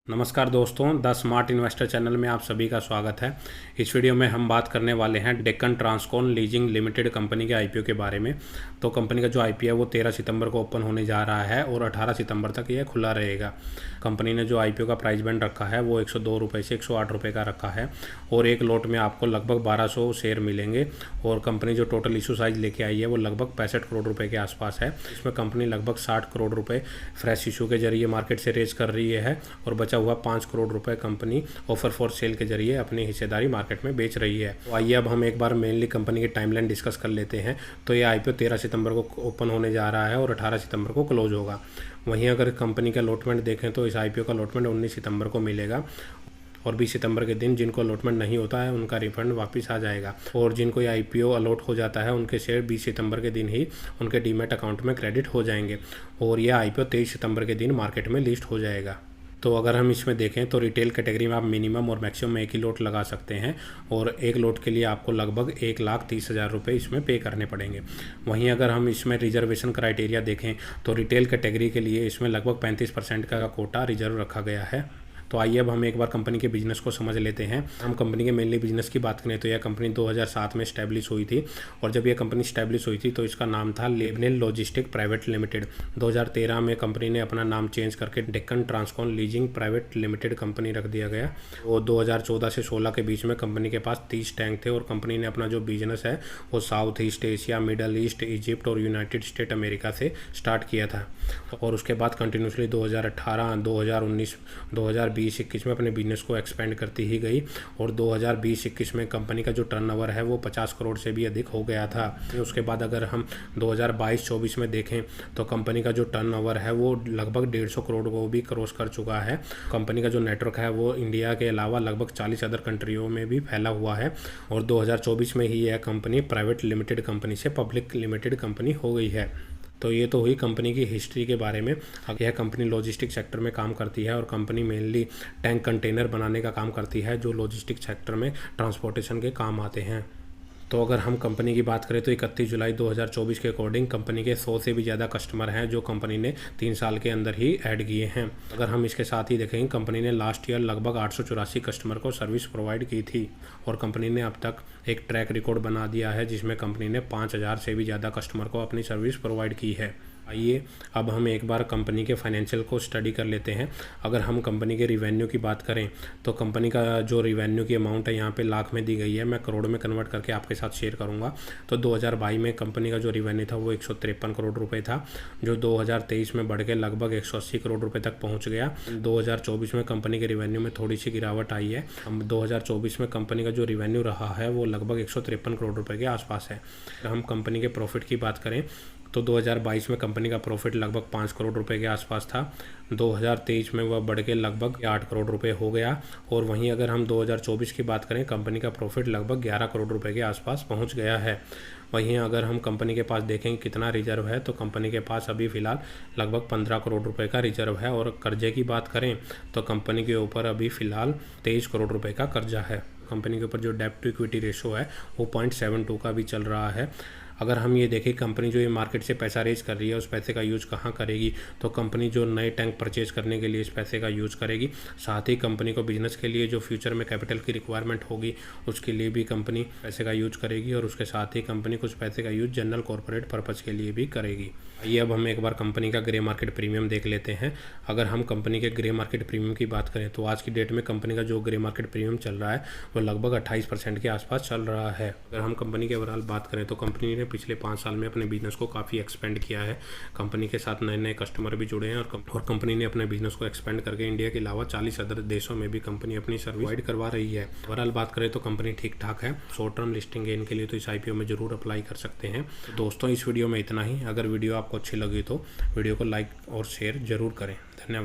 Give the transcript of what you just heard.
नमस्कार दोस्तों, the smart investor channel में आप सभी का स्वागत है। इस वीडियो में हम बात करने वाले हैं Deccan Transcon leasing limited company के आईपीओ के बारे में। तो कंपनी का जो आईपीओ है वो 13 सितंबर को ओपन होने जा रहा है और 18 सितंबर तक यह खुला रहेगा। कंपनी ने जो आईपीओ का प्राइस बैंड रखा है वो 102 रुपये से 108 रुपये का रखा है और एक लॉट में आपको लगभग 1200 शेयर मिलेंगे। और कंपनी जो टोटल इशू साइज लेके आई है वो लगभग 65 करोड़ रुपये के आसपास है। इसमें कंपनी लगभग 60 करोड़ रुपये फ्रेश इशू के जरिए मार्केट से रेज कर रही है और बचा हुआ 5 करोड़ रुपए कंपनी ऑफर फॉर सेल के जरिए अपनी हिस्सेदारी मार्केट में बेच रही है। तो आइए अब हम एक बार मेनली कंपनी की टाइमलाइन डिस्कस कर लेते हैं। तो ये आईपीओ 13 सितंबर को ओपन होने जा रहा है और 18 सितंबर को क्लोज होगा। वहीं अगर कंपनी का अलॉटमेंट देखें तो इस आईपीओ का अलॉटमेंट 19 सितंबर को मिलेगा और 20 सितंबर के दिन जिनको अलॉटमेंट नहीं होता है उनका रिफंड वापस आ जाएगा और जिनको ये आईपीओ अलॉट हो जाता है उनके शेयर 20 सितंबर के दिन ही उनके डीमैट अकाउंट में क्रेडिट हो जाएंगे और यह आईपीओ 23 सितंबर के दिन मार्केट में लिस्ट हो जाएगा। तो अगर हम इसमें देखें तो रिटेल कैटेगरी में आप मिनिमम और मैक्सिमम एक ही लोट लगा सकते हैं और एक लोट के लिए आपको लगभग 1,30,000 रुपये इसमें पे करने पड़ेंगे। वहीं अगर हम इसमें रिजर्वेशन क्राइटेरिया देखें तो रिटेल कैटेगरी के लिए इसमें लगभग 35% का कोटा रिजर्व रखा गया है। तो आइए अब हम एक बार कंपनी के बिजनेस को समझ लेते हैं। हम कंपनी के मेनली बिजनेस की बात करें तो यह कंपनी 2007 में स्टैब्लिश हुई थी और जब यह कंपनी स्टैब्लिश हुई थी तो इसका नाम था लेबनेल लॉजिस्टिक प्राइवेट लिमिटेड। 2013 में कंपनी ने अपना नाम चेंज करके Deccan Transcon leasing private limited company रख दिया गया और 2014 से 16 के बीच में कंपनी के पास 30 टैंक थे और कंपनी ने अपना जो बिजनेस है वो south east Asia, middle east, Egypt और यूनाइटेड स्टेट अमेरिका से स्टार्ट किया था और उसके बाद कंटिन्यूसली 2018, 2019, 2020-21 में अपने बिजनेस को एक्सपेंड करती ही गई और 2020-21 में कंपनी का जो टर्नओवर है वो 50 करोड़ से भी अधिक हो गया था। उसके बाद अगर हम 2022-24 में देखें तो कंपनी का जो टर्नओवर है वो लगभग 150 करोड़ को भी क्रॉस कर चुका है। कंपनी का जो नेटवर्क है वो इंडिया के अलावा लगभग 40 अदर कंट्रियों में भी फैला हुआ है और 2024 में ही यह कंपनी प्राइवेट लिमिटेड कंपनी से पब्लिक लिमिटेड कंपनी हो गई है। तो ये तो हुई कंपनी की हिस्ट्री के बारे में। यह कंपनी लॉजिस्टिक सेक्टर में काम करती है और कंपनी मेनली टैंक कंटेनर बनाने का काम करती है जो लॉजिस्टिक सेक्टर में ट्रांसपोर्टेशन के काम आते हैं। तो अगर हम कंपनी की बात करें तो 31 जुलाई 2024 के अकॉर्डिंग कंपनी के 100 से भी ज़्यादा कस्टमर हैं जो कंपनी ने 3 साल के अंदर ही ऐड किए हैं। अगर हम इसके साथ ही देखें कंपनी ने लास्ट ईयर लगभग 884 कस्टमर को सर्विस प्रोवाइड की थी और कंपनी ने अब तक एक ट्रैक रिकॉर्ड बना दिया है जिसमें कंपनी ने 5000 से भी ज़्यादा कस्टमर को अपनी सर्विस प्रोवाइड की है। आइए अब हम एक बार कंपनी के फाइनेंशियल को स्टडी कर लेते हैं। अगर हम कंपनी के रिवेन्यू की बात करें तो कंपनी का जो रिवेन्यू की अमाउंट है यहाँ पे लाख में दी गई है, मैं करोड़ में कन्वर्ट करके आपके साथ शेयर करूँगा। तो 2022 में कंपनी का जो रिवेन्यू था वो 153 करोड़ रुपये था जो 2023 में बढ़ के लगभग 180 करोड़ रुपये तक पहुँच गया। 2024 में कंपनी के रिवेन्यू में थोड़ी सी गिरावट आई है। 2024 में कंपनी का जो रिवेन्यू रहा है वो लगभग 153 करोड़ रुपये के आसपास है। हम कंपनी के प्रॉफिट की बात करें तो 2022 में कंपनी का प्रॉफिट लगभग 5 करोड़ रुपए के आसपास था। 2023 में वह बढ़ के लगभग 8 करोड़ रुपए हो गया और वहीं अगर हम 2024 की बात करें कंपनी का प्रॉफिट लगभग 11 करोड़ रुपए के आसपास पहुंच गया है। वहीं अगर हम कंपनी के पास देखें कितना रिजर्व है तो कंपनी के पास अभी फ़िलहाल लगभग 15 करोड़ रुपए का रिजर्व है और कर्जे की बात करें तो कंपनी के ऊपर अभी फ़िलहाल 23 करोड़ रुपए का कर्जा है। कंपनी के ऊपर जो डेब्ट टू इक्विटी रेशो है वो 0.72 का भी चल रहा है। अगर हम ये देखें कंपनी जो ये मार्केट से पैसा रेज कर रही है उस पैसे का यूज़ कहाँ करेगी तो कंपनी जो नए टैंक परचेज करने के लिए इस पैसे का यूज़ करेगी। साथ ही कंपनी को बिजनेस के लिए जो फ्यूचर में कैपिटल की रिक्वायरमेंट होगी उसके लिए भी कंपनी पैसे का यूज करेगी और उसके साथ ही कंपनी कुछ पैसे का यूज जनरल कॉर्पोरेट पर्पज़ के लिए भी करेगी। आइए अब हम एक बार कंपनी का ग्रे मार्केट प्रीमियम देख लेते हैं। अगर हम कंपनी के ग्रे मार्केट प्रीमियम की बात करें तो आज की डेट में कंपनी का जो ग्रे मार्केट प्रीमियम चल रहा है वो लगभग 28% के आसपास चल रहा है। अगर हम कंपनी के ओवरऑल बात करें तो कंपनी ने पिछले 5 साल में अपने बिजनेस को काफ़ी एक्सपेंड किया है। कंपनी के साथ नए नए कस्टमर भी जुड़े हैं और कंपनी ने अपने बिजनेस को एक्सपेंड करके इंडिया के अलावा 40 अदर देशों में भी कंपनी अपनी सर्विस प्रोवाइड करवा रही है। ओवरऑल बात करें तो कंपनी ठीक ठाक है। शॉर्ट टर्म लिस्टिंग गेन के लिए तो इस आईपीओ में जरूर अप्लाई कर सकते हैं। तो दोस्तों इस वीडियो में इतना ही। अगर वीडियो आपको अच्छी लगी तो वीडियो को लाइक और शेयर जरूर करें। धन्यवाद।